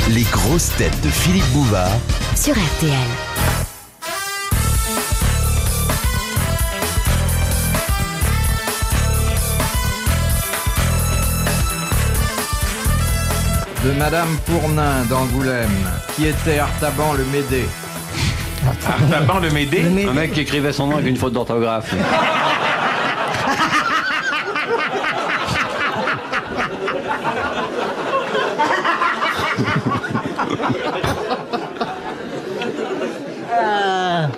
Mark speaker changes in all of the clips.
Speaker 1: Les grosses têtes de Philippe Bouvard
Speaker 2: sur RTL.
Speaker 3: De Madame Pournain d'Angoulême, qui était Artaban le Médé.
Speaker 4: Artaban le Médé?
Speaker 5: Un mec qui écrivait son nom avec une faute d'orthographe.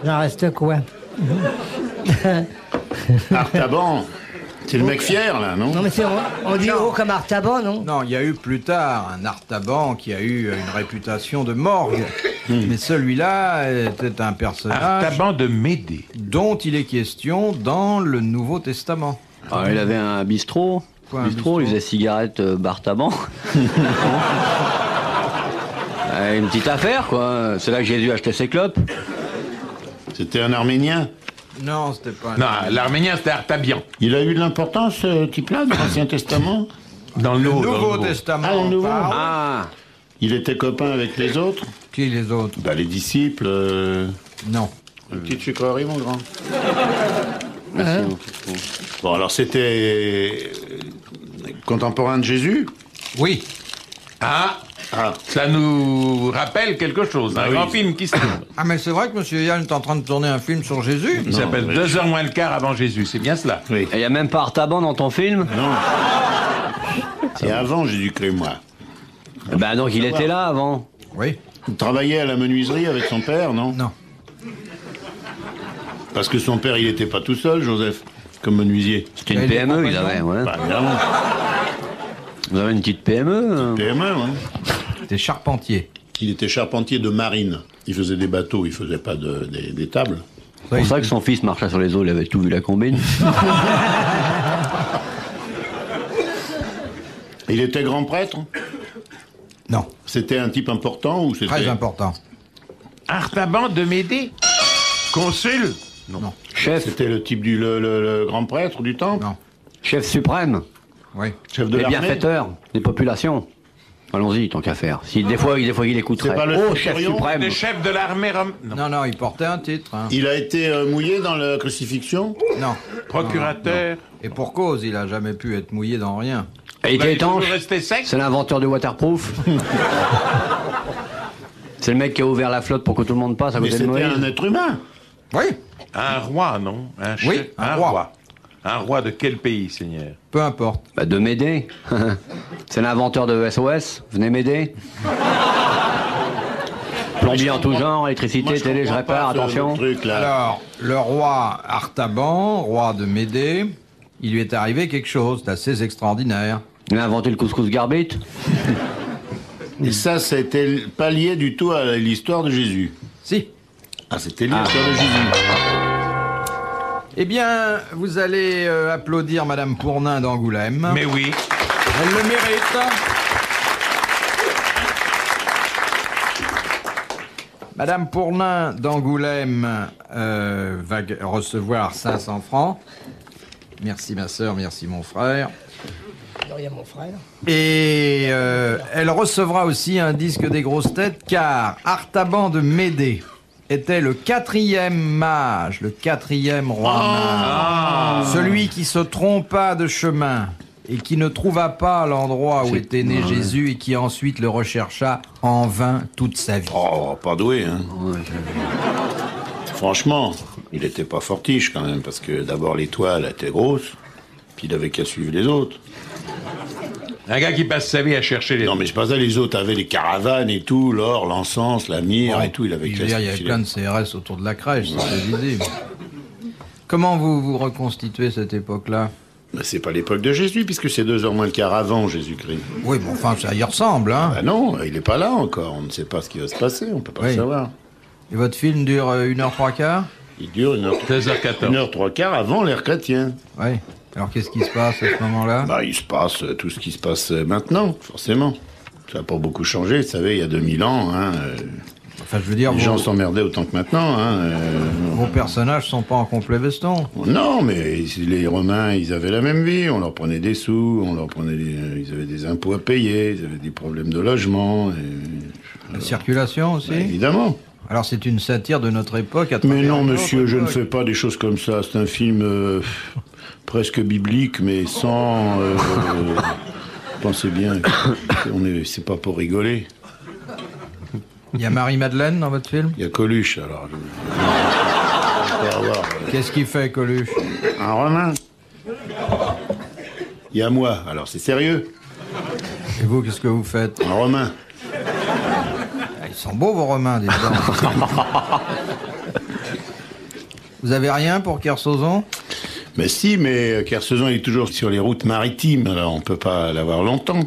Speaker 6: Il en reste quoi?
Speaker 7: Artaban, c'est le mec fier, là, non?
Speaker 6: Non, mais on dit haut comme Artaban, non?
Speaker 3: Non, il y a eu plus tard un Artaban qui a eu une réputation de morgue. Mais celui-là était un personnage
Speaker 4: Artaban de Médé.
Speaker 3: dont il est question dans le Nouveau Testament.
Speaker 5: Ah, il avait un bistrot.
Speaker 3: Quoi, un
Speaker 5: bistrot, il
Speaker 3: bistrot
Speaker 5: faisait cigarette Bartaban. Une petite affaire, quoi. C'est là que Jésus achetait ses clopes.
Speaker 7: C'était un Arménien.
Speaker 3: Non, c'était pas un...
Speaker 4: Non, l'Arménien, c'était Artabian.
Speaker 7: Il a eu de l'importance, ce type-là, dans l'Ancien Testament?
Speaker 4: Dans le
Speaker 3: Nouveau Testament.
Speaker 7: Ah, le Nouveau.
Speaker 3: parle.
Speaker 5: Ah,
Speaker 7: Il était copain avec les autres?
Speaker 3: Qui les autres?
Speaker 7: Bah, les disciples.
Speaker 3: Non.
Speaker 7: Une petite sucrerie, mon grand.
Speaker 5: merci.
Speaker 7: Bon, alors c'était contemporain de Jésus?
Speaker 3: Oui.
Speaker 4: Ah,
Speaker 7: Ah,
Speaker 4: ça nous rappelle quelque chose. Un
Speaker 7: oui.
Speaker 4: grand film qui se tourne.
Speaker 3: Ah, mais c'est vrai que M. Yann est en train de tourner un film sur Jésus.
Speaker 4: Il s'appelle
Speaker 7: mais-
Speaker 4: 2 heures moins le quart avant Jésus. C'est bien cela.
Speaker 7: oui.
Speaker 5: Et il n'y a même pas Artaban dans ton film?
Speaker 7: Non. C'est avant Jésus-Christ, moi.
Speaker 5: Ben donc il était là avant.
Speaker 3: Oui.
Speaker 7: Il travaillait à la menuiserie avec son père, non?
Speaker 3: Non.
Speaker 7: Parce que son père, il n'était pas tout seul, Joseph, comme menuisier.
Speaker 5: C'était une
Speaker 3: Il est
Speaker 5: PME, ils
Speaker 3: compagnon.
Speaker 5: avaient, ouais.
Speaker 7: Bah, évidemment.
Speaker 5: Vous avez une petite PME
Speaker 7: PME, hein.
Speaker 3: C'était charpentier.
Speaker 7: Il était charpentier de marine. Il faisait des bateaux, il faisait pas des tables.
Speaker 5: C'est pour ça que son fils marchait sur les eaux, il avait tout vu la combine.
Speaker 7: Il était grand prêtre?
Speaker 3: Non.
Speaker 7: C'était un type important ou c'était...
Speaker 3: Très important.
Speaker 4: Artaban de Médé? Consul?
Speaker 5: Chef,
Speaker 7: C'était le type le grand prêtre du temple?
Speaker 3: Non.
Speaker 5: chef suprême,
Speaker 3: Oui.
Speaker 7: Chef de
Speaker 5: et
Speaker 7: l'armée?
Speaker 5: bienfaiteur des populations. Allons-y, tant qu'à faire. Si, des fois il écouterait.
Speaker 7: C'est pas le
Speaker 5: Oh, chef
Speaker 7: centurion
Speaker 5: suprême.
Speaker 4: Le chef de l'armée romaine? Non.
Speaker 3: Non, non, il portait un titre. Hein.
Speaker 7: Il a été mouillé dans la crucifixion?
Speaker 3: Non.
Speaker 4: Procurateur?
Speaker 3: Et pour cause, il a jamais pu être mouillé dans rien.
Speaker 5: Et il
Speaker 4: Bah,
Speaker 5: était
Speaker 4: il est toujours
Speaker 5: étanche.
Speaker 4: resté sec?
Speaker 5: C'est l'inventeur du waterproof. C'est le mec qui a ouvert la flotte pour que tout le monde passe à
Speaker 7: Mais
Speaker 5: côté de
Speaker 7: c'était
Speaker 5: Moïse.
Speaker 7: un être humain.
Speaker 3: Oui.
Speaker 4: Un roi, non? Un chef?
Speaker 3: Oui, un roi.
Speaker 4: Un roi de quel pays, Seigneur?
Speaker 3: Peu importe.
Speaker 5: Bah, de m'aider. C'est l'inventeur de SOS. Venez m'aider. Plombier en tout genre, électricité,
Speaker 7: Moi, je
Speaker 5: télé, je
Speaker 7: comprends
Speaker 5: répare,
Speaker 7: pas ce
Speaker 5: attention.
Speaker 7: truc, là.
Speaker 3: Alors, le roi Artaban, roi de Médé, il lui est arrivé quelque chose d'assez extraordinaire.
Speaker 5: Il a inventé le couscous garbite.
Speaker 7: Et ça c'était pas lié du tout à l'histoire de Jésus.
Speaker 3: Si.
Speaker 7: Ah, c'était lié à l'histoire de Jésus.
Speaker 3: Eh bien, vous allez applaudir Madame Pournain d'Angoulême.
Speaker 4: Mais oui.
Speaker 3: Elle le mérite. Madame Pournain d'Angoulême va recevoir 500 francs. Merci ma sœur, merci mon frère.
Speaker 6: De rien, mon frère.
Speaker 3: Et elle recevra aussi un disque des grosses têtes car Artaban de Médé était le 4e mage, le 4e roi mage. Celui qui se trompa de chemin et qui ne trouva pas l'endroit où était né Jésus et qui ensuite le rechercha en vain toute sa vie.
Speaker 7: Oh, pas doué, hein. Franchement, il était pas fortiche quand même, parce que d'abord l'étoile était grosse, puis il avait qu'à suivre les autres.
Speaker 4: Un gars qui passe sa vie à chercher les...
Speaker 7: Non, mais c'est pas ça, les autres avaient les caravanes et tout, l'or, l'encens, la myrrhe
Speaker 3: Bon,
Speaker 7: et tout, il avait
Speaker 3: je
Speaker 7: qu'à
Speaker 3: veux dire, il y avait
Speaker 7: filer.
Speaker 3: plein de CRS autour de la crèche, c'est visible. Comment vous vous reconstituez cette époque-là?
Speaker 7: Mais c'est pas l'époque de Jésus, puisque c'est 2 heures moins le quart avant Jésus-Christ.
Speaker 3: Oui, bon, enfin, ça y ressemble, hein.
Speaker 7: Ah non, il est pas là encore, on ne sait pas ce qui va se passer, on peut pas
Speaker 3: Oui.
Speaker 7: le savoir.
Speaker 3: Et votre film dure 1h03?
Speaker 7: Il dure
Speaker 4: 16h14.
Speaker 7: 1h03 avant l'ère chrétienne.
Speaker 3: Oui. Alors qu'est-ce qui se passe à ce moment-là?
Speaker 7: Bah, il se passe tout ce qui se passe maintenant, forcément. Ça n'a pas beaucoup changé, vous savez, il y a 2000 ans, hein,
Speaker 3: Enfin, je veux dire,
Speaker 7: Les gens s'emmerdaient autant que maintenant. Hein.
Speaker 3: Vos personnages sont pas en complet veston.
Speaker 7: Non, mais les Romains, ils avaient la même vie. On leur prenait des sous, ils avaient des impôts à payer, ils avaient des problèmes de logement.
Speaker 3: La circulation aussi.
Speaker 7: Bah, évidemment.
Speaker 3: Alors c'est une satire de notre époque.
Speaker 7: Mais non, monsieur, je ne fais pas des choses comme ça. C'est un film presque biblique, mais sans... pensez bien, c'est pas pour rigoler.
Speaker 3: Il y a Marie-Madeleine dans votre film?
Speaker 7: Il y a Coluche, alors.
Speaker 3: Qu'est-ce qu'il fait, Coluche?
Speaker 7: Un Romain. Il y a moi, alors c'est sérieux.
Speaker 3: Et vous, qu'est-ce que vous faites?
Speaker 7: Un Romain.
Speaker 3: Ah, ils sont beaux, vos Romains, dites donc. Vous avez rien pour Kersozon?
Speaker 7: Mais si, mais Kersozon il est toujours sur les routes maritimes, alors on peut pas l'avoir longtemps.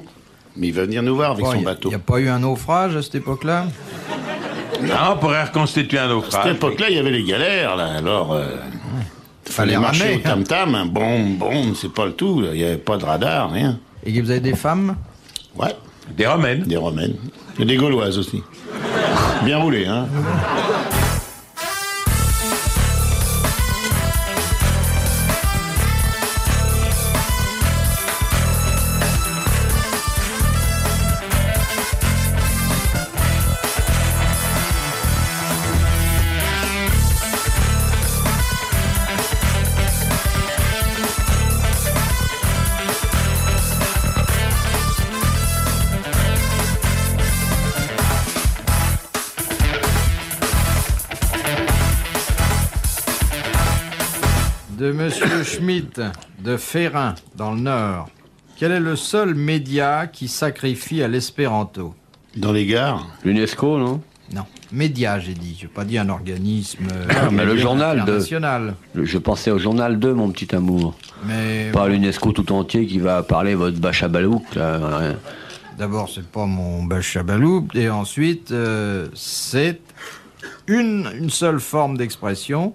Speaker 7: Mais il va venir nous voir avec son bateau.
Speaker 3: Il n'y a pas eu un naufrage à cette époque-là?
Speaker 4: Non, on pourrait reconstituer un
Speaker 7: À
Speaker 4: naufrage.
Speaker 7: cette époque-là, il y avait les galères, là, alors...
Speaker 3: Fallait
Speaker 7: marcher
Speaker 3: ramer.
Speaker 7: au tam-tam, hein, bon, c'est pas le tout, il n'y avait pas de radar, rien.
Speaker 3: Et vous avez des femmes?
Speaker 7: Ouais,
Speaker 4: Des Romaines.
Speaker 7: des Romaines. Et des Gauloises aussi. Bien roulé, hein.
Speaker 3: De Monsieur Schmitt, de Férin, dans le Nord. Quel est le seul média qui sacrifie à l'espéranto?
Speaker 7: Dans les gares.
Speaker 5: L'UNESCO, non?
Speaker 3: Non, média, j'ai dit. Je n'ai pas dit un organisme
Speaker 5: mais le journal de...
Speaker 3: international.
Speaker 5: Je pensais au journal 2, mon petit amour.
Speaker 3: Mais
Speaker 5: Pas l'UNESCO tout entier qui va parler votre bachabalouk, là. Rien.
Speaker 3: d'abord, c'est pas mon bachabaloub. Et ensuite, c'est une seule forme d'expression,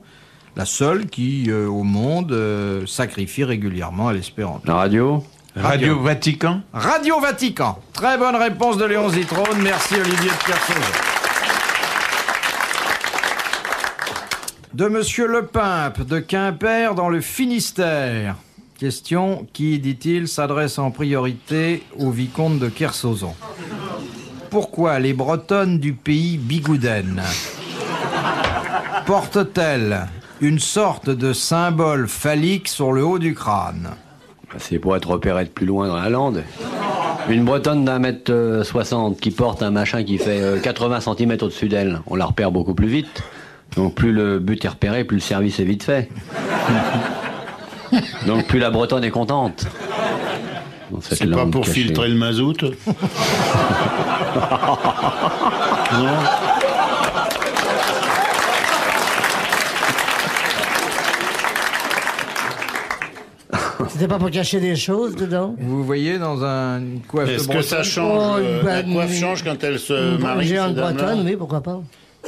Speaker 3: la seule qui, au monde, sacrifie régulièrement à l'espéranto.
Speaker 5: La radio?
Speaker 4: Radio Vatican.
Speaker 3: Radio Vatican. Très bonne réponse de Léon Zitrone. Merci Olivier de Kersauzon. De Monsieur Lepimpe, de Quimper, dans le Finistère. Question qui, dit-il, s'adresse en priorité au vicomte de Kersauzon. Pourquoi les Bretonnes du pays Bigouden portent-elles une sorte de symbole phallique sur le haut du crâne?
Speaker 5: C'est pour être repéré de plus loin dans la lande. Une Bretonne d'1m60 qui porte un machin qui fait 80 cm au-dessus d'elle, on la repère beaucoup plus vite. Donc plus le but est repéré, plus le service est vite fait. Donc plus la Bretonne est contente. Dans cette
Speaker 7: C'est pas
Speaker 5: lande
Speaker 7: pour
Speaker 5: cachée.
Speaker 7: filtrer le mazout. Non.
Speaker 6: C'était pas pour cacher des choses dedans?
Speaker 3: Vous voyez dans une coiffe de
Speaker 7: Est-ce que
Speaker 3: bretonne?
Speaker 7: ça change
Speaker 6: Oh, une
Speaker 7: la
Speaker 6: bonne-
Speaker 7: coiffe change quand elle se marie,
Speaker 6: Géant
Speaker 7: ces
Speaker 6: de
Speaker 7: dames-là
Speaker 6: Bretonne, oui, pourquoi pas?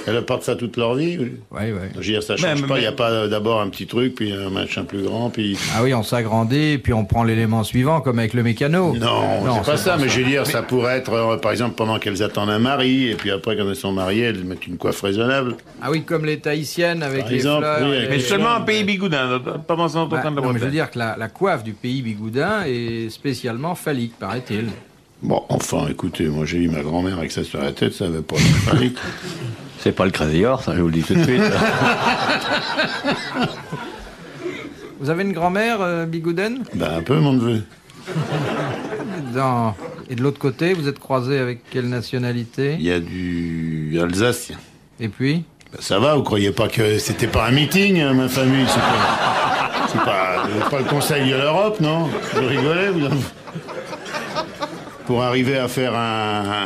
Speaker 7: Elles portent ça toute leur vie. Oui.
Speaker 3: Oui, oui.
Speaker 7: Je veux dire, ça change pas. Il n'y a pas d'abord un petit truc, puis un machin plus grand, puis...
Speaker 3: Ah oui, on s'agrandit et puis on prend l'élément suivant, comme avec le mécano.
Speaker 7: Non, c'est pas ça, mais je veux dire, ça pourrait être, par exemple, pendant qu'elles attendent un mari, et puis après, quand elles sont mariées, elles mettent une coiffe raisonnable.
Speaker 3: Ah oui, comme les tahitiennes avec
Speaker 7: Par
Speaker 3: les
Speaker 7: exemple,
Speaker 3: fleurs.
Speaker 7: oui,
Speaker 3: et
Speaker 7: avec
Speaker 3: les-
Speaker 4: Mais seulement en pays bigoudin, pas dans son
Speaker 3: Bah,
Speaker 4: temps de la
Speaker 3: non, mais je veux
Speaker 4: Bretagne.
Speaker 3: dire que la coiffe du pays bigoudin est spécialement phallique, paraît-il.
Speaker 7: Bon, enfin, écoutez, moi j'ai eu ma grand-mère avec ça sur la tête, ça avait pas être phallique.
Speaker 5: C'est pas le Crazy Horse, hein, je vous le dis tout de suite.
Speaker 3: Vous avez une grand-mère bigoudaine
Speaker 7: Ben, un peu, mon neveu.
Speaker 3: Et de l'autre côté, vous êtes croisé avec quelle nationalité?
Speaker 7: Il y a du alsacien.
Speaker 3: Et puis?
Speaker 7: Ben, ça va, vous croyez pas que c'était pas un meeting, hein, ma famille, c'est pas le Conseil de l'Europe, non? Vous rigolez, vous? Pour arriver à faire un...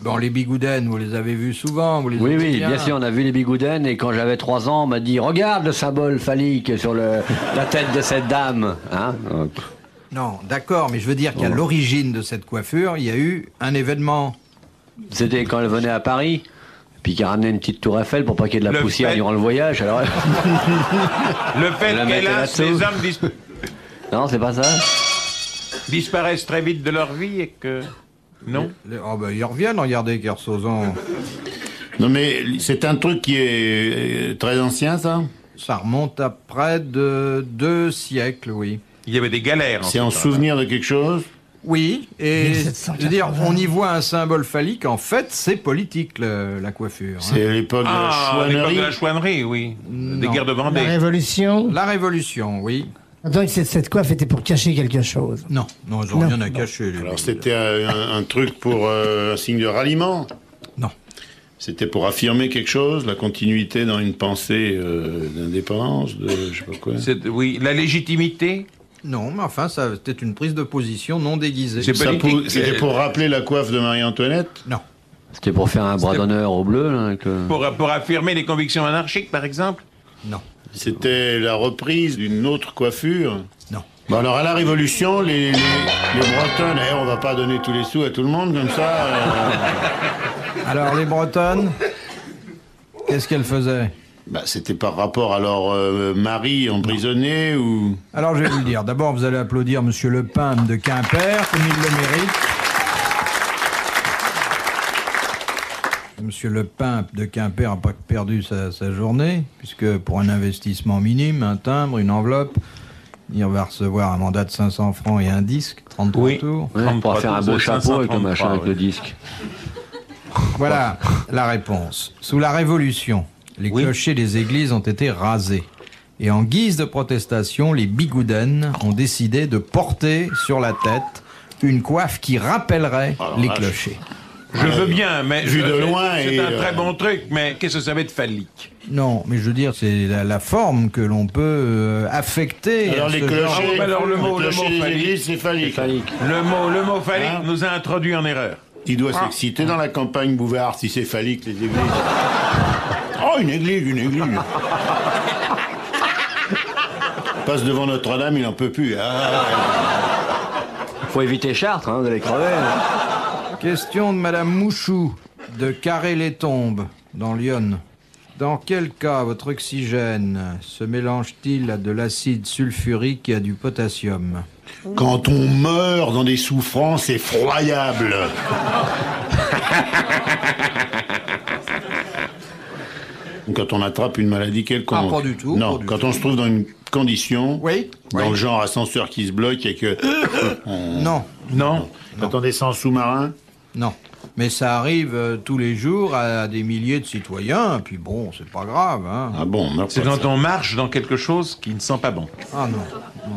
Speaker 3: Bon, les bigoudaines, vous les avez vus souvent, vous les
Speaker 5: Oui,
Speaker 3: aimez
Speaker 5: oui, bien sûr, on a vu les bigoudaines et quand j'avais 3 ans, on m'a dit « Regarde le symbole phallique sur la tête de cette dame hein !»
Speaker 3: Non, d'accord, mais je veux dire qu'à l'origine de cette coiffure, il y a eu un événement.
Speaker 5: C'était quand elle venait à Paris, puis qu'elle ramenait une petite tour Eiffel pour pas qu'il y ait de la
Speaker 4: Le
Speaker 5: poussière
Speaker 4: fait-
Speaker 5: durant le voyage. Alors...
Speaker 4: Le fait
Speaker 5: La mettait
Speaker 4: qu'hélas,
Speaker 5: là-dessous.
Speaker 4: les hommes
Speaker 5: Non, c'est pas ça.
Speaker 4: disparaissent très vite de leur vie et que... Non.
Speaker 3: Oh ben, ils reviennent, regardez, Kersozon.
Speaker 7: Non mais c'est un truc qui est très ancien, ça.
Speaker 3: Ça remonte à près de 2 siècles, oui.
Speaker 4: Il y avait des galères.
Speaker 7: C'est en souvenir de quelque chose.
Speaker 3: Oui, et
Speaker 6: 1780.
Speaker 3: je veux dire, on y voit un symbole phallique. En fait, c'est politique, la coiffure. hein.
Speaker 7: C'est l'époque de la
Speaker 4: Ah, l'époque
Speaker 7: chouannerie.
Speaker 4: de la chouannerie, oui. Des
Speaker 3: Non.
Speaker 4: guerres de
Speaker 6: La
Speaker 4: Vendée.
Speaker 6: Révolution.
Speaker 3: La Révolution, oui.
Speaker 6: Donc cette coiffe était pour cacher quelque chose.
Speaker 3: Non, non, ils n'ont
Speaker 6: Non.
Speaker 3: rien à cacher. les
Speaker 7: Alors
Speaker 3: mecs.
Speaker 7: c'était un truc pour un signe de ralliement.
Speaker 3: Non.
Speaker 7: C'était pour affirmer quelque chose, la continuité dans une pensée d'indépendance, de je sais pas quoi.
Speaker 4: Oui, la légitimité.
Speaker 3: Non, mais enfin, c'était une prise de position non déguisée.
Speaker 4: C'est
Speaker 7: Ça
Speaker 4: politique.
Speaker 7: C'était pour rappeler la coiffe de Marie-Antoinette.
Speaker 3: Non.
Speaker 5: C'était pour faire un bras d'honneur au bleu, là, avec le...
Speaker 4: Pour affirmer les convictions anarchiques, par exemple.
Speaker 3: Non.
Speaker 7: C'était la reprise d'une autre coiffure.
Speaker 3: Non.
Speaker 7: Bon alors à la Révolution, les Bretonnes, on va pas donner tous les sous à tout le monde comme ça.
Speaker 3: Alors, les Bretonnes, qu'est-ce qu'elles faisaient?
Speaker 7: C'était par rapport à leur mari emprisonné ou...
Speaker 3: Alors, je vais vous le dire. D'abord, vous allez applaudir Monsieur Le Pin de Quimper, comme il le mérite. Monsieur Le Pin de Quimper n'a pas perdu sa journée, puisque pour un investissement minime, un timbre, une enveloppe, il va recevoir un mandat de 500 francs et un disque, 33
Speaker 4: Oui.
Speaker 3: tours.
Speaker 5: Ouais, pour
Speaker 4: 33
Speaker 5: faire un
Speaker 4: tours,
Speaker 5: beau
Speaker 4: c'est
Speaker 5: chapeau avec le
Speaker 4: 533,
Speaker 5: machin, avec
Speaker 4: ouais.
Speaker 5: le disque.
Speaker 3: Voilà la réponse. Sous la Révolution, les
Speaker 4: Oui.
Speaker 3: clochers des églises ont été rasés. Et en guise de protestation, les bigoudens ont décidé de porter sur la tête une coiffe qui rappellerait les
Speaker 7: vache.
Speaker 3: clochers.
Speaker 4: Je veux bien, mais
Speaker 7: Vu de loin
Speaker 4: c'est
Speaker 7: et,
Speaker 4: un très bon truc, mais qu'est-ce que ça va être phallique?
Speaker 3: Non, mais je veux dire, c'est la forme que l'on peut affecter.
Speaker 7: Alors
Speaker 3: à
Speaker 7: les
Speaker 3: ce genre-
Speaker 7: clochers,
Speaker 4: Ah, alors le mot
Speaker 7: des
Speaker 4: phallique.
Speaker 7: églises, c'est phallique.
Speaker 4: Le mot phallique
Speaker 7: Hein
Speaker 4: nous a introduit en erreur.
Speaker 7: Il doit s'exciter dans la campagne Bouvard si c'est phallique les églises. Oh une église. Passe devant Notre-Dame, il en peut plus. Ah.
Speaker 5: Faut éviter Chartres, hein, vous allez crever.
Speaker 3: Question de Madame Mouchou, de Carré-les-Tombes, dans l'Yonne. Dans quel cas votre oxygène se mélange-t-il à de l'acide sulfurique et à du potassium?
Speaker 7: Quand on meurt dans des souffrances effroyables. Quand on attrape une maladie quelconque.
Speaker 3: Ah, pas du tout,
Speaker 7: Non,
Speaker 3: pas du
Speaker 7: quand
Speaker 3: tout.
Speaker 7: on se trouve dans une condition,
Speaker 3: Oui.
Speaker 7: dans le genre ascenseur qui se bloque et que...
Speaker 3: Non,
Speaker 4: Non.
Speaker 7: Quand on descend en sous-marin,
Speaker 3: non. Mais ça arrive tous les jours à des milliers de citoyens, puis bon, c'est pas grave, hein.
Speaker 7: ah bon, on meurt
Speaker 4: C'est
Speaker 7: pas de
Speaker 4: quand
Speaker 7: ça.
Speaker 4: on marche dans quelque chose qui ne sent pas bon.
Speaker 3: Ah non, non.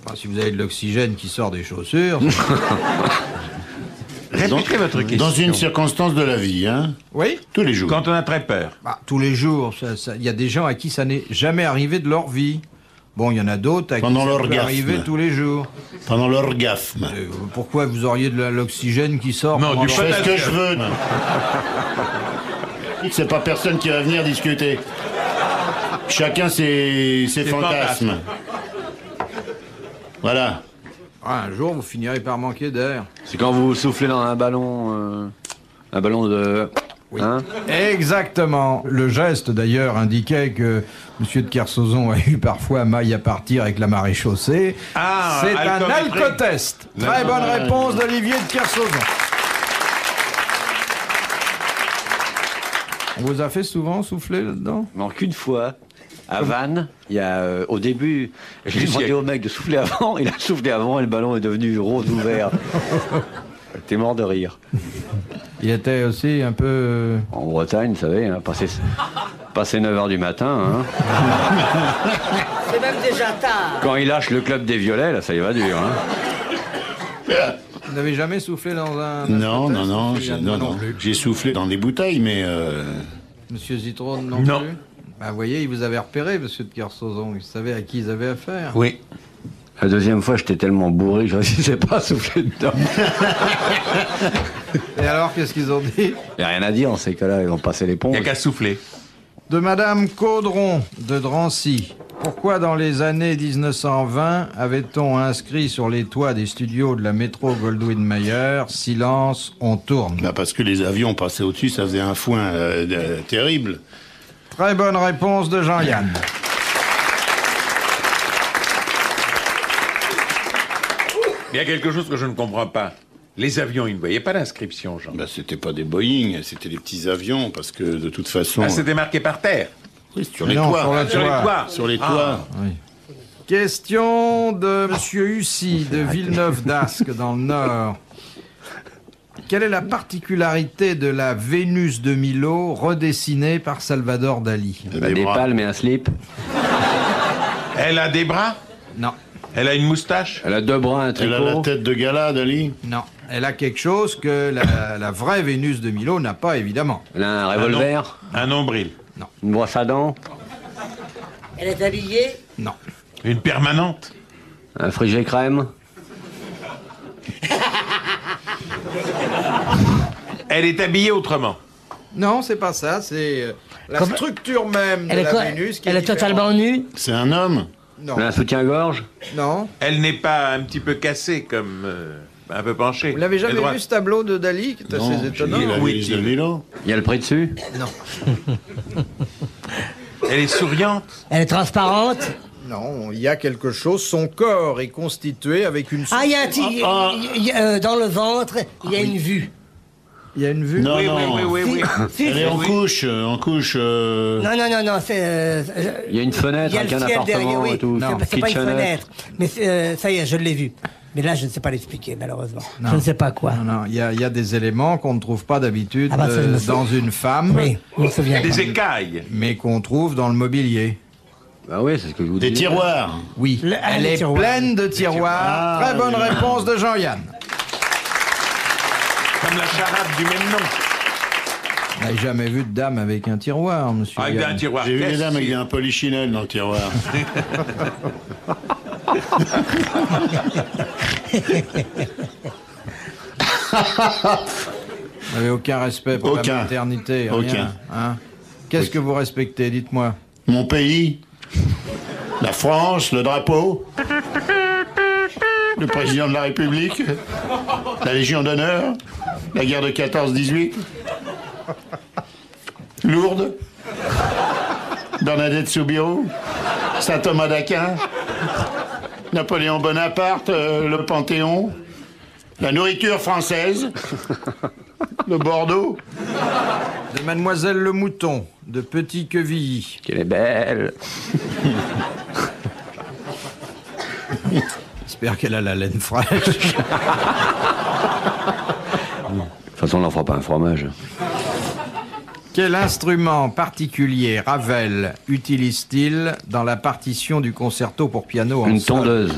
Speaker 3: Enfin, si vous avez de l'oxygène qui sort des chaussures...
Speaker 4: Répétez votre question.
Speaker 7: Dans une circonstance de la vie, hein,
Speaker 3: Oui.
Speaker 7: tous les jours.
Speaker 4: Quand on a très peur.
Speaker 3: Bah, tous les jours, il y a des gens à qui ça n'est jamais arrivé de leur vie. Bon, il y en a d'autres à
Speaker 7: Pendant
Speaker 3: qui ça peut
Speaker 7: l'orgasme.
Speaker 3: arriver tous les jours.
Speaker 7: Pendant l'orgasme.
Speaker 3: Pourquoi vous auriez de l'oxygène qui sort
Speaker 4: Non,
Speaker 3: pendant
Speaker 4: du
Speaker 7: Je fais ce que
Speaker 4: potassium.
Speaker 7: je veux. non. C'est pas personne qui va venir discuter. Chacun ses fantasmes. Voilà.
Speaker 3: Ah, un jour, vous finirez par manquer d'air.
Speaker 5: C'est quand vous soufflez dans un ballon de...
Speaker 3: Oui.
Speaker 5: Hein?
Speaker 3: Exactement. Le geste, d'ailleurs, indiquait que M. de Kersauzon a eu parfois maille à partir avec la marée chaussée.
Speaker 4: Ah,
Speaker 3: c'est un
Speaker 4: alcoométrie.
Speaker 3: alcotest. Très bonne réponse d'Olivier de Kersauzon. On vous a fait souvent souffler là-dedans?
Speaker 5: Non, qu'une fois, à Vannes, il y a, au début, j'ai
Speaker 4: Du
Speaker 5: demandé
Speaker 4: siècle.
Speaker 5: au mec de souffler avant, il a soufflé avant et le ballon est devenu rose ouvert. T'es mort de rire.
Speaker 3: Il était aussi un peu...
Speaker 5: En Bretagne, vous savez, hein, passer 9h du matin, hein.
Speaker 6: C'est même déjà tard.
Speaker 5: Quand il lâche le club des violets, là, ça y va dur, hein.
Speaker 3: Vous n'avez jamais soufflé dans un...
Speaker 7: Non,
Speaker 3: alcotest,
Speaker 7: non,
Speaker 3: Sylviane?
Speaker 7: non,
Speaker 3: Moi
Speaker 7: non.
Speaker 3: plus.
Speaker 7: J'ai soufflé dans des bouteilles, mais
Speaker 3: Monsieur Zitrone non,
Speaker 4: Non.
Speaker 3: plus? Bah, vous voyez, il vous avait repéré, Monsieur de Kersauzon. Il savait à qui ils avaient affaire.
Speaker 4: Oui.
Speaker 5: La deuxième fois, j'étais tellement bourré que je réussissais pas à souffler dedans.
Speaker 3: Et alors, qu'est-ce qu'ils ont dit?
Speaker 5: Il n'y a rien à dire en ces cas-là, ils vont passer
Speaker 4: Il
Speaker 5: l'éponge.
Speaker 4: n'y a qu'à souffler.
Speaker 3: De Madame Caudron de Drancy. Pourquoi dans les années 1920 avait-on inscrit sur les toits des studios de la métro Goldwyn-Mayer « Silence, on tourne
Speaker 7: bah parce que les avions passaient au-dessus, ça faisait un foin terrible.
Speaker 3: Très bonne réponse de Jean-Yann.
Speaker 4: Il y a quelque chose que je ne comprends pas. Les avions, ils ne voyaient pas l'inscription, Jean.
Speaker 7: Bah, c'était pas des Boeing, c'était des petits avions, parce que de toute façon...
Speaker 4: Ah, c'était marqué par terre.
Speaker 7: Oui, sur les
Speaker 3: Non,
Speaker 7: toits.
Speaker 3: sur le
Speaker 4: Sur les
Speaker 3: toit.
Speaker 4: toits.
Speaker 7: Sur les toits.
Speaker 3: Oui. Question de Monsieur Hussy de Villeneuve d'Ascq dans le Nord. Quelle est la particularité de la Vénus de Milo redessinée par Salvador Dali?
Speaker 7: Il y a
Speaker 5: Des
Speaker 7: bras.
Speaker 5: palmes et un slip.
Speaker 4: Elle a des bras.
Speaker 3: Non,
Speaker 4: Elle a une moustache.
Speaker 5: Elle a 2 bras, un
Speaker 7: Elle a la
Speaker 5: tricot.
Speaker 7: tête de gala, Dali.
Speaker 3: non. Elle a quelque chose que la vraie Vénus de Milo n'a pas, évidemment.
Speaker 5: Elle a un revolver.
Speaker 4: Un nombril.
Speaker 5: Une brosse à dents.
Speaker 6: Elle est habillée.
Speaker 3: Non.
Speaker 4: Une permanente.
Speaker 5: Un frigé crème.
Speaker 4: Elle est habillée autrement.
Speaker 3: Non, c'est pas ça, c'est la
Speaker 6: Comme-
Speaker 3: structure même de
Speaker 6: Elle est,
Speaker 3: la
Speaker 6: quoi
Speaker 3: Vénus qui
Speaker 6: Elle est
Speaker 3: différente.
Speaker 6: totalement nue.
Speaker 7: C'est un homme.
Speaker 3: Non,
Speaker 5: Elle a un soutien-gorge.
Speaker 3: non.
Speaker 4: Elle n'est pas un petit peu cassée comme un peu penchée.
Speaker 3: Vous l'avez
Speaker 4: Elle
Speaker 3: jamais
Speaker 4: doit-
Speaker 3: vu ce tableau de Dali qui est
Speaker 7: Non,
Speaker 3: assez
Speaker 7: j'ai
Speaker 3: étonnant?
Speaker 7: dit la
Speaker 4: Oui,
Speaker 7: Vénus
Speaker 4: il-
Speaker 7: de Milo.
Speaker 5: Il y a le prix dessus.
Speaker 3: Non.
Speaker 4: Elle est souriante.
Speaker 6: Elle est transparente.
Speaker 3: Non, il y a quelque chose. Son corps est constitué avec une.
Speaker 6: Ah, il y a un petit. Dans le ventre, il y a une vue.
Speaker 3: Il y a une vue.
Speaker 7: Non,
Speaker 4: Oui,
Speaker 7: non.
Speaker 4: oui, oui, oui, oui.
Speaker 6: Si,
Speaker 7: Elle est en
Speaker 4: Oui.
Speaker 7: couche, en couche.
Speaker 6: Non, non, non, non, c'est.
Speaker 5: Il y a une
Speaker 6: Il
Speaker 5: fenêtre
Speaker 6: y a
Speaker 5: avec
Speaker 6: le
Speaker 5: un
Speaker 6: ciel derrière,
Speaker 5: appartement
Speaker 6: oui.
Speaker 5: et tout.
Speaker 3: Non.
Speaker 6: C'est pas une
Speaker 5: Kitchenette.
Speaker 6: fenêtre. Mais ça y est, je l'ai vu. Mais là, je ne sais pas l'expliquer, malheureusement.
Speaker 3: Non.
Speaker 6: Je ne sais pas quoi.
Speaker 3: Non, non, il y a des éléments qu'on ne trouve pas d'habitude
Speaker 6: Ah bah, ça, je me souviens.
Speaker 3: dans une femme,
Speaker 6: Oui, je me souviens.
Speaker 4: Des écailles.
Speaker 3: mais qu'on trouve dans le mobilier.
Speaker 5: Bah oui, c'est ce que je vous dis.
Speaker 7: Des tiroirs.
Speaker 3: Oui, elle
Speaker 6: les
Speaker 3: est
Speaker 6: tiroirs.
Speaker 3: pleine de tiroirs.
Speaker 7: Ah,
Speaker 3: Très bonne
Speaker 7: oui.
Speaker 3: réponse de Jean-Yann.
Speaker 4: Comme la charade du même nom.
Speaker 3: Vous n'avez jamais vu de dame avec un tiroir, monsieur
Speaker 4: Avec
Speaker 3: Yann.
Speaker 4: un tiroir.
Speaker 7: J'ai vu
Speaker 4: caisse,
Speaker 7: des dames avec
Speaker 4: si.
Speaker 7: un polichinelle dans le tiroir.
Speaker 3: Vous n'avez aucun respect pour
Speaker 7: Aucun.
Speaker 3: la maternité.
Speaker 7: Aucun.
Speaker 3: Rien, hein. Qu'est-ce que vous respectez, dites-moi?
Speaker 7: Mon pays, la France, le drapeau, le président de la République, la Légion d'honneur, la guerre de 14-18, Lourdes, Bernadette Soubirous, Saint Thomas d'Aquin, Napoléon Bonaparte, le Panthéon, la nourriture française, le Bordeaux.
Speaker 3: De Mademoiselle Le Mouton, de Petit Quevilly.
Speaker 5: Qu'elle est belle.
Speaker 3: J'espère qu'elle a la laine fraîche.
Speaker 5: De toute façon, on n'en fera pas un fromage.
Speaker 3: Quel instrument particulier Ravel utilise-t-il dans la partition du concerto pour piano en
Speaker 5: Une
Speaker 3: sol?
Speaker 5: tondeuse.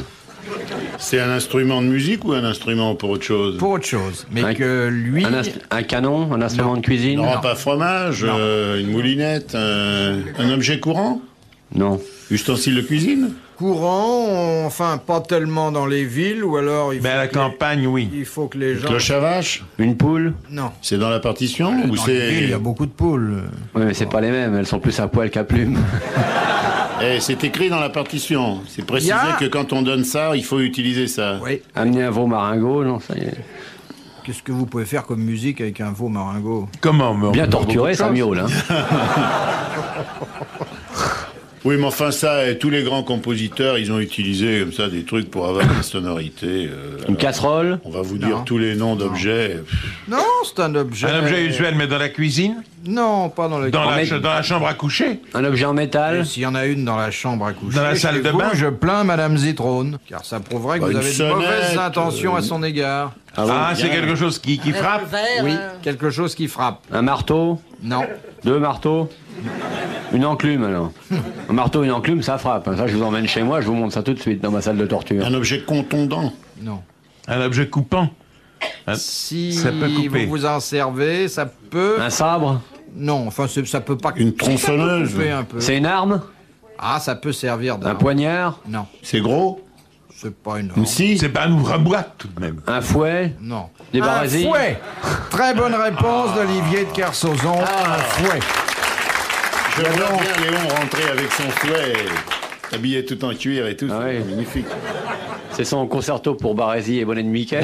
Speaker 7: C'est un instrument de musique ou un instrument pour autre chose?
Speaker 3: Pour autre chose, mais
Speaker 5: Un-
Speaker 3: que lui...
Speaker 5: Un canon, un instrument de cuisine.
Speaker 7: Un repas fromage, une moulinette, un objet courant?
Speaker 5: Non.
Speaker 7: Ustensile de cuisine?
Speaker 3: Courant, enfin pas tellement dans les villes, ou alors il faut,
Speaker 4: Mais à la
Speaker 3: que,
Speaker 4: campagne, oui.
Speaker 3: il faut que les gens...
Speaker 7: Cloche à vache?
Speaker 5: Une poule.
Speaker 3: Non.
Speaker 7: C'est dans la partition ou
Speaker 3: Dans les villes, il y
Speaker 7: c'est...
Speaker 3: a beaucoup de poules.
Speaker 5: Oui, mais c'est pas les mêmes. Elles sont plus à poil qu'à plume.
Speaker 7: C'est écrit dans la partition. C'est précisé
Speaker 3: Il y a-
Speaker 7: que quand on donne ça, il faut utiliser ça.
Speaker 3: Oui.
Speaker 5: Amener un veau maringot, non, ça y est.
Speaker 3: Qu'est-ce que vous pouvez faire comme musique avec un veau maringot?
Speaker 4: Comment me
Speaker 5: Bien torturé, ça miaule, hein.
Speaker 7: Oui, mais enfin ça, tous les grands compositeurs, ils ont utilisé comme ça des trucs pour avoir des sonorités.
Speaker 5: Une
Speaker 7: alors,
Speaker 5: casserole.
Speaker 7: on va vous dire
Speaker 3: Non.
Speaker 7: tous les noms d'objets.
Speaker 3: Non, c'est un objet...
Speaker 4: Un objet usuel, mais dans la cuisine,
Speaker 3: Non, pas dans le...
Speaker 4: dans
Speaker 5: met-
Speaker 4: dans la chambre à coucher.
Speaker 5: Un objet en métal.
Speaker 3: Et s'il y en a une dans la chambre à coucher,
Speaker 4: Dans la salle
Speaker 3: chez
Speaker 4: de
Speaker 3: vous,
Speaker 4: bain.
Speaker 3: je plains Madame Zitrone, car ça prouverait que
Speaker 7: Bah,
Speaker 3: vous
Speaker 7: une
Speaker 3: avez de
Speaker 7: sonnette,
Speaker 3: mauvaises intentions à son égard.
Speaker 4: Ah, c'est
Speaker 7: bien.
Speaker 4: quelque chose qui frappe.
Speaker 3: Oui, quelque chose qui frappe.
Speaker 5: Un marteau.
Speaker 3: Non.
Speaker 5: 2 marteaux. Une enclume, alors. Un marteau, une enclume, ça frappe. Ça, je vous emmène chez moi, je vous montre ça tout de suite dans ma salle de torture.
Speaker 7: Un objet contondant.
Speaker 3: Non.
Speaker 4: Un objet coupant.
Speaker 3: Si
Speaker 4: Ça peut couper.
Speaker 3: vous vous en servez, ça peut...
Speaker 5: Un sabre.
Speaker 3: Non, enfin, ça peut pas...
Speaker 7: Une
Speaker 3: ça peut
Speaker 7: tronçonneuse.
Speaker 3: couper un peu.
Speaker 5: C'est une arme.
Speaker 3: Ah, ça peut servir
Speaker 5: Un
Speaker 3: d'arme.
Speaker 5: poignard.
Speaker 3: Non,
Speaker 7: C'est gros.
Speaker 3: c'est pas une
Speaker 7: Une
Speaker 3: arme.
Speaker 7: scie.
Speaker 4: C'est pas un ouvre-boîte, tout de même.
Speaker 5: Un fouet.
Speaker 3: Non.
Speaker 5: Des
Speaker 3: un
Speaker 5: barésilles.
Speaker 3: fouet. Très bonne réponse d'Olivier de Kersauzon. Un fouet.
Speaker 7: Je vois bien Léon rentrer avec son fouet, habillé tout en cuir et tout.
Speaker 5: Ah
Speaker 7: c'est
Speaker 5: oui.
Speaker 7: magnifique.
Speaker 5: C'est son concerto pour Baresi et Bonnet de Mickey.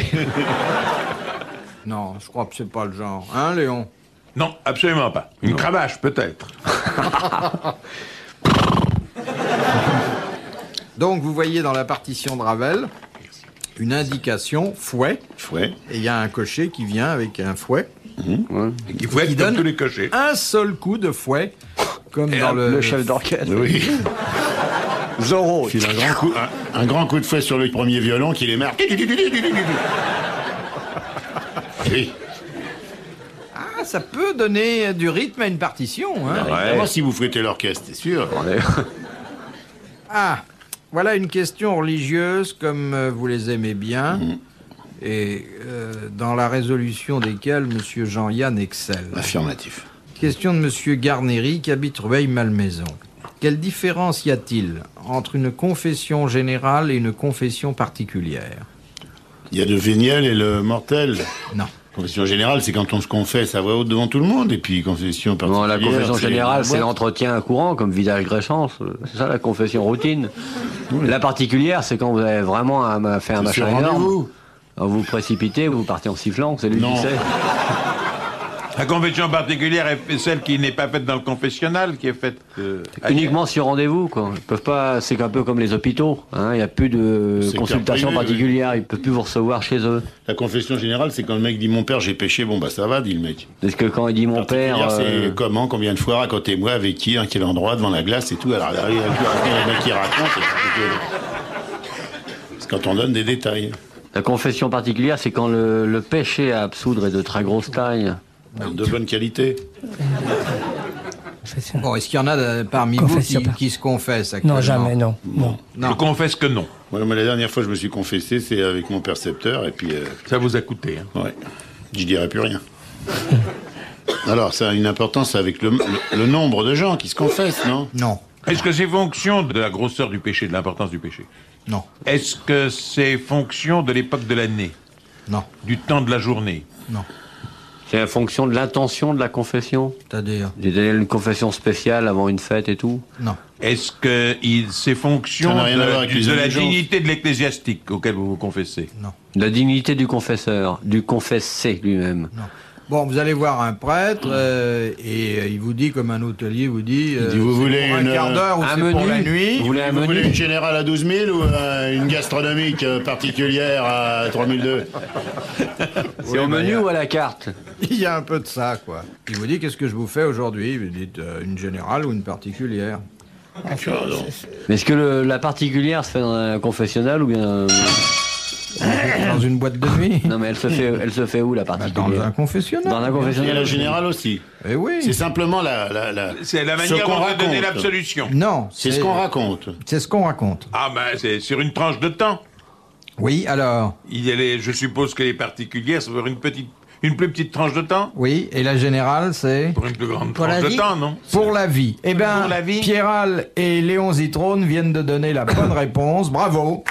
Speaker 3: Non, je crois que c'est pas le genre. Hein, Léon?
Speaker 4: Non, absolument pas. Une cravache, peut-être.
Speaker 3: Donc, vous voyez dans la partition de Ravel une indication, fouet,
Speaker 7: Fouet.
Speaker 3: et il y a un cocher qui vient avec un fouet,
Speaker 4: Il faut être
Speaker 3: qui
Speaker 4: comme
Speaker 3: donne
Speaker 4: tous les cochers.
Speaker 3: un seul coup de fouet, comme dans
Speaker 5: Le chef d'orchestre.
Speaker 7: Oui.
Speaker 5: Zorro.
Speaker 7: Il file un grand coup de fouet sur le premier violon qui les marque. Oui.
Speaker 3: Ah, ça peut donner du rythme à une partition, hein.
Speaker 7: Évidemment, si vous fouettez l'orchestre, c'est sûr.
Speaker 3: Ah, voilà une question religieuse comme vous les aimez bien, et dans la résolution desquelles M. Jean-Yann excelle.
Speaker 7: Affirmatif.
Speaker 3: Question de M. Garnéry qui habite Rueil-Malmaison. Quelle différence y a-t-il entre une confession générale et une confession particulière?
Speaker 7: Il y a le véniel et le mortel.
Speaker 3: Non.
Speaker 7: Confession générale, c'est quand on se confesse à voix haute devant tout le monde, et puis confession
Speaker 5: Non,
Speaker 7: particulière.
Speaker 5: la confession
Speaker 7: c'est
Speaker 5: générale, c'est
Speaker 7: boîte.
Speaker 5: l'entretien courant, comme vidage Gréchance. C'est ça la confession routine. La particulière, c'est quand vous avez vraiment fait un
Speaker 7: C'est sur
Speaker 5: machin énorme.
Speaker 7: rendez-vous.
Speaker 5: Alors, vous précipitez, vous partez en sifflant, c'est lui
Speaker 7: Non.
Speaker 5: qui sait.
Speaker 4: La confession particulière est celle qui n'est pas faite dans le confessionnal, qui est faite
Speaker 5: Uniquement sur rendez-vous, quoi. Ils peuvent pas. C'est un peu comme les hôpitaux. Hein. Il n'y a plus de
Speaker 7: C'est
Speaker 5: consultation
Speaker 7: privé, oui.
Speaker 5: particulière. Ils peuvent plus vous recevoir chez eux.
Speaker 7: La confession générale, c'est quand le mec dit mon père, j'ai péché, bon bah ça va, dit le mec.
Speaker 5: Parce que quand il dit mon père,
Speaker 7: Particulière, c'est comment, combien de fois, racontez-moi, avec qui, à quel endroit, devant la glace et tout. Alors, il y a le mec qui raconte. C'est quand on donne des détails.
Speaker 5: la confession particulière, c'est quand le péché à absoudre est de très grosse taille.
Speaker 7: De bonne qualité.
Speaker 3: Bon, est-ce qu'il y en a parmi vous
Speaker 6: Confession
Speaker 3: qui se confessent actuellement?
Speaker 6: Non, jamais, non. Non.
Speaker 4: Je confesse que non.
Speaker 7: Moi, la dernière fois que je me suis confessé, c'est avec mon percepteur, et puis...
Speaker 4: Ça vous a coûté. Hein.
Speaker 7: ouais, je dirais plus rien. Alors, ça a une importance avec le nombre de gens qui se confessent, non?
Speaker 3: Non,
Speaker 4: Est-ce que c'est fonction de la grosseur du péché, de l'importance du péché?
Speaker 3: non,
Speaker 4: Est-ce que c'est fonction de l'époque de l'année,
Speaker 3: non,
Speaker 4: du temps de la journée?
Speaker 3: non.
Speaker 5: C'est en fonction de l'intention de la confession.
Speaker 3: C'est-à-dire?
Speaker 5: J'ai donné une confession spéciale avant une fête et tout.
Speaker 3: Non.
Speaker 4: Est-ce que c'est fonction
Speaker 7: Ça n'a rien à voir avec les
Speaker 4: de la
Speaker 7: indulgences.
Speaker 4: dignité de l'ecclésiastique auquel vous vous confessez?
Speaker 5: La dignité du confesseur, du confessé lui-même.
Speaker 3: Bon, vous allez voir un prêtre et il vous dit, comme un hôtelier vous dit,
Speaker 7: dit, vous
Speaker 3: c'est
Speaker 7: voulez
Speaker 3: pour un
Speaker 7: une-
Speaker 3: quart d'heure ou
Speaker 5: un
Speaker 3: c'est pour
Speaker 5: menu
Speaker 3: la nuit.
Speaker 5: Vous voulez un
Speaker 7: Vous voulez
Speaker 5: menu
Speaker 7: une générale à 12 000 ou une gastronomique particulière à 3 002?
Speaker 5: C'est au menu ou à la carte?
Speaker 3: Il y a un peu de ça, quoi. Il vous dit, qu'est-ce que je vous fais aujourd'hui? Vous dites une générale ou une particulière.
Speaker 5: Mais est-ce que la particulière se fait dans un confessionnal ou bien...
Speaker 3: Dans une boîte de nuit.
Speaker 5: Non mais elle se fait où la
Speaker 3: Bah, dans
Speaker 5: particulière?
Speaker 3: un confessionnal.
Speaker 5: Dans un
Speaker 7: Et
Speaker 5: confessionnal.
Speaker 7: la générale aussi.
Speaker 3: Eh oui.
Speaker 7: C'est simplement
Speaker 4: C'est la
Speaker 7: ce
Speaker 4: manière
Speaker 7: qu'on
Speaker 4: dont on va donner
Speaker 7: raconte.
Speaker 4: l'absolution.
Speaker 3: Non,
Speaker 7: C'est ce qu'on raconte.
Speaker 3: C'est ce qu'on raconte.
Speaker 4: Ah ben, c'est sur une tranche de temps.
Speaker 3: Oui, alors.
Speaker 4: Je suppose que les particulières, ça va faire une plus petite tranche de temps?
Speaker 3: Oui, et la générale, c'est
Speaker 4: Pour une plus grande
Speaker 6: Pour
Speaker 4: tranche
Speaker 6: la
Speaker 4: de
Speaker 6: vie
Speaker 4: temps, non?
Speaker 3: pour la vie. Eh bien,
Speaker 4: Pour la vie.
Speaker 3: Pierral et Léon Zitrone viennent de donner la bonne réponse. Bravo.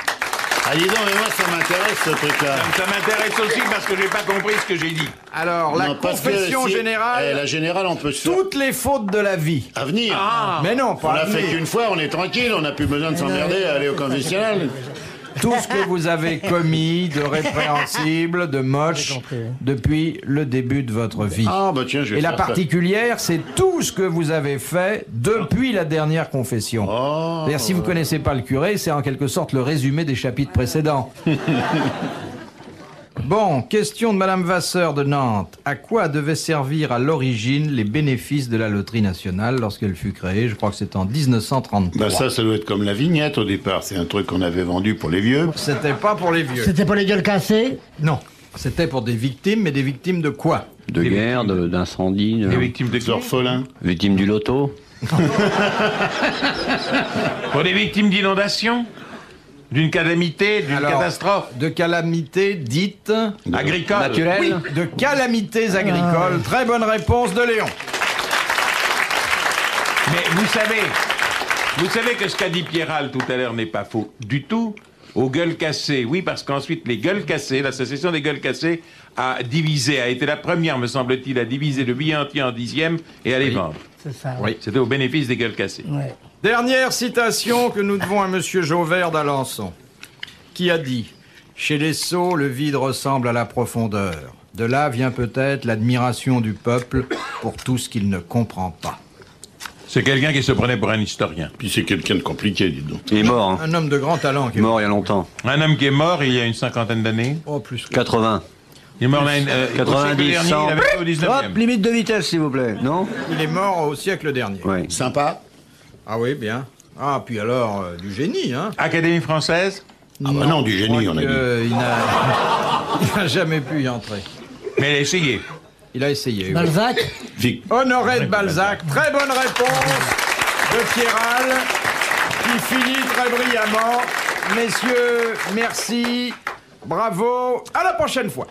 Speaker 7: Ah, dis donc, mais moi, ça m'intéresse, ce truc-là.
Speaker 4: Ça m'intéresse aussi parce que j'ai pas compris ce que j'ai dit.
Speaker 3: Alors, la
Speaker 7: Non, parce que
Speaker 3: confession
Speaker 7: si-
Speaker 3: générale,
Speaker 7: la générale, on peut se...
Speaker 3: toutes les fautes de la vie.
Speaker 7: À venir.
Speaker 3: Mais non,
Speaker 7: On
Speaker 3: pas
Speaker 7: l'a
Speaker 3: à
Speaker 7: fait
Speaker 3: venir.
Speaker 7: qu'une fois, on est tranquille, on n'a plus besoin de s'emmerder à aller au confessionnal.
Speaker 3: Tout ce que vous avez commis de répréhensible, de moche,
Speaker 6: compris, oui.
Speaker 3: depuis le début de votre vie.
Speaker 7: Ah, bah tiens, je vais
Speaker 3: Et la
Speaker 7: faire ça.
Speaker 3: particulière, c'est tout ce que vous avez fait depuis la dernière confession.
Speaker 7: Oh.
Speaker 3: C'est-à-dire, si vous connaissez pas le curé, c'est en quelque sorte le résumé des chapitres précédents. Bon, question de Madame Vasseur de Nantes. À quoi devaient servir à l'origine les bénéfices de la loterie nationale lorsqu'elle fut créée? Je crois que c'est en 1933.
Speaker 7: Bah ça doit être comme la vignette au départ. C'est un truc qu'on avait vendu pour les vieux.
Speaker 3: C'était pas pour les vieux.
Speaker 6: C'était pas les gueules cassées?
Speaker 3: Non. C'était pour des victimes, mais des victimes de quoi?
Speaker 5: De guerre, d'incendie,
Speaker 4: Les victimes de
Speaker 7: Les
Speaker 4: qui?
Speaker 7: orphelins.
Speaker 5: victime du loto.
Speaker 4: Pour les victimes d'inondation? D'une calamité? D'une
Speaker 3: Alors,
Speaker 4: catastrophe?
Speaker 3: De calamités dites...
Speaker 4: Agricole?
Speaker 5: Naturel.
Speaker 3: Oui, de calamités agricoles. Très bonne réponse de Léon.
Speaker 4: Mais vous savez que ce qu'a dit Pierral tout à l'heure n'est pas faux du tout. Aux gueules cassées, oui, parce qu'ensuite les gueules cassées, l'association des gueules cassées a été la première, me semble-t-il, à diviser le billet entier en dixièmes et à les vendre.
Speaker 6: C'est ça.
Speaker 3: Oui.
Speaker 4: C'était au bénéfice des gueules cassées.
Speaker 6: Ouais.
Speaker 3: Dernière citation que nous devons à Monsieur Jauvert d'Alençon, qui a dit « Chez les sots, le vide ressemble à la profondeur. De là vient peut-être l'admiration du peuple pour tout ce qu'il ne comprend pas.
Speaker 4: C'est quelqu'un qui se prenait pour un historien.
Speaker 7: Puis c'est quelqu'un de compliqué, dis donc.
Speaker 5: Il est mort, hein.
Speaker 3: Un homme de grand talent. Qui est
Speaker 5: Mort il y a longtemps.
Speaker 4: Un homme qui est mort il y a une cinquantaine d'années.
Speaker 3: Oh, plus.
Speaker 5: 80.
Speaker 4: Il est mort au
Speaker 5: 90,
Speaker 4: siècle dernier,
Speaker 5: 100.
Speaker 4: il avait fait au 19e.
Speaker 5: Hop, limite de vitesse, s'il vous plaît. Non?
Speaker 3: Il est mort au siècle dernier.
Speaker 5: Oui.
Speaker 7: Sympa.
Speaker 3: Ah oui, bien. Ah, puis alors, du génie, hein.
Speaker 4: Académie française.
Speaker 7: Ah bah non, du génie, on a dit.
Speaker 3: Il n'a jamais pu y entrer.
Speaker 4: Mais il a essayé.
Speaker 3: Il a essayé. oui.
Speaker 6: Balzac.
Speaker 3: Honoré de Balzac. Très bonne réponse de Pierral, qui finit très brillamment. Messieurs, merci. Bravo. À la prochaine fois.